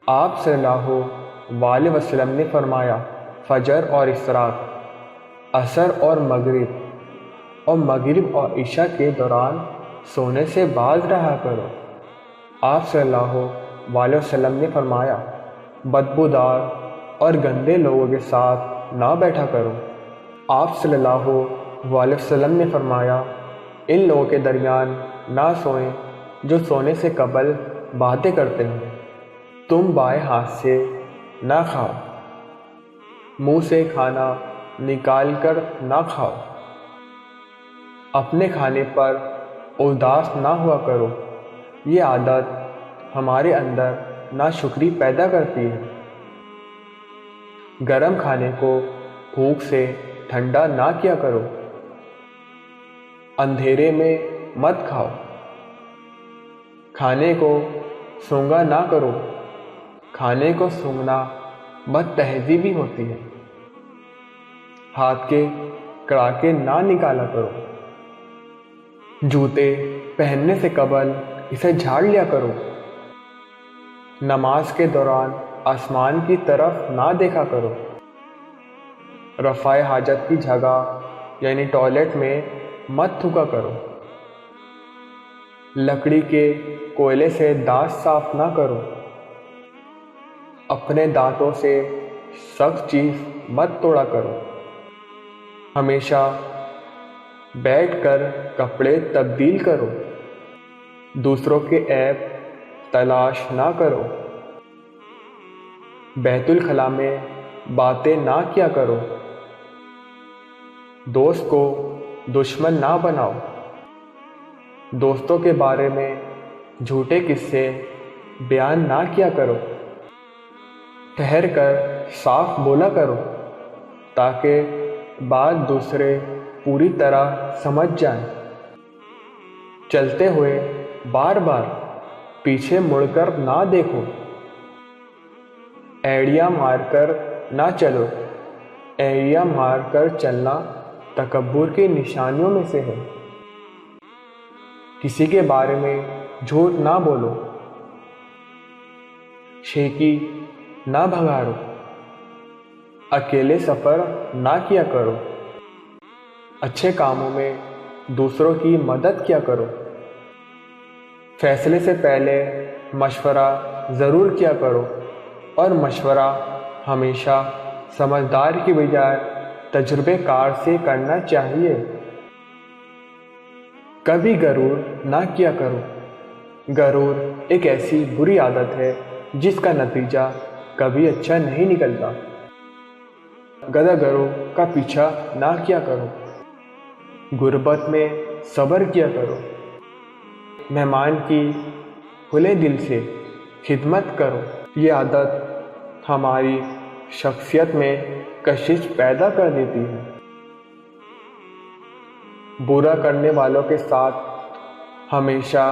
آپ صلی اللہ علیہ وسلم نے فرمایا، فجر اور اشراق، عصر اور مغرب اور عشاء کے دوران سونے سے باز رہا کرو۔ آپ صلی اللہ علیہ وسلم نے فرمایا، بدبودار اور گندے لوگوں کے ساتھ نہ بیٹھا کرو۔ آپ صلی اللہ علیہ وسلم نے فرمایا، ان لوگوں کے درمیان نہ سوئیں جو سونے سے قبل باتیں کرتے ہیں۔ تم بائیں ہاتھ سے نہ کھاؤ، منہ سے کھانا نکال کر نہ کھاؤ۔ اپنے کھانے پر اداس نہ ہوا کرو، یہ عادت ہمارے اندر ناشکری پیدا کرتی ہے۔ گرم کھانے کو بھوک سے ٹھنڈا نہ کیا کرو۔ اندھیرے میں مت کھاؤ۔ کھانے کو سونگھا نہ کرو، کھانے کو سونگھنا بد تہذیبی ہوتی ہے۔ ہاتھ کے کڑاکے نہ نکالا کرو۔ جوتے پہننے سے قبل اسے جھاڑ لیا کرو۔ نماز کے دوران آسمان کی طرف نہ دیکھا کرو۔ رفع حاجت کی جگہ یعنی ٹوائلٹ میں مت تھوکا کرو۔ لکڑی کے کوئلے سے دانت صاف نہ کرو۔ اپنے دانتوں سے سخت چیز مت توڑا کرو۔ ہمیشہ بیٹھ کر کپڑے تبدیل کرو۔ دوسروں کے عیب تلاش نہ کرو۔ بیت الخلاء میں باتیں نہ کیا کرو۔ دوست کو دشمن نہ بناؤ۔ دوستوں کے بارے میں جھوٹے قصے بیان نہ کیا کرو۔ ٹھہر کر صاف بولا کرو تاکہ بات دوسرے پوری طرح سمجھ جائیں۔ چلتے ہوئے بار بار پیچھے مڑ کر نہ دیکھو۔ ایڑیاں مار کر نہ چلو، ایڑیاں مار کر چلنا تکبر کی نشانیوں میں سے ہے۔ کسی کے بارے میں جھوٹ نہ بولو۔ شیخی نہ بھگاڑو۔ اکیلے سفر نہ کیا کرو۔ اچھے کاموں میں دوسروں کی مدد کیا کرو۔ فیصلے سے پہلے مشورہ ضرور کیا کرو، اور مشورہ ہمیشہ سمجھدار کی بجائے تجربے کار سے کرنا چاہیے۔ کبھی غرور نہ کیا کرو۔ غرور ایک ایسی بری عادت ہے جس کا نتیجہ کبھی اچھا نہیں نکلتا۔ گدھا گرو کا پیچھا نہ کیا کرو۔ غربت میں صبر کیا کرو۔ مہمان کی کھلے دل سے خدمت کرو۔ یہ عادت ہماری شخصیت میں کشش پیدا کر دیتی ہے۔ برا کرنے والوں کے ساتھ ہمیشہ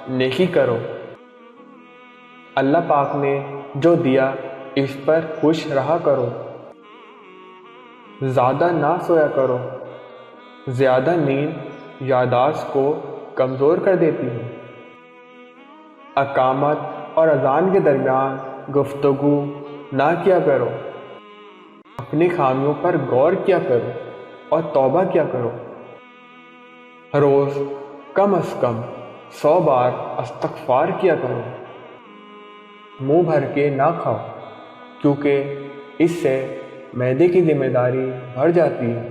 نیکی کرو۔ اللہ پاک نے جو دیا اس پر خوش رہا کرو۔ زیادہ نہ سویا کرو، زیادہ نیند یادداشت کو کمزور کر دیتی ہے۔ اقامت اور اذان کے درمیان گفتگو نہ کیا کرو۔ اپنی خامیوں پر غور کیا کرو اور توبہ کیا کرو۔ روز کم از کم 100 بار استغفار کیا کرو۔ منہ بھر کے نہ کھاؤ کیونکہ اس سے معدے کی ذمہ داری بڑھ جاتی ہے۔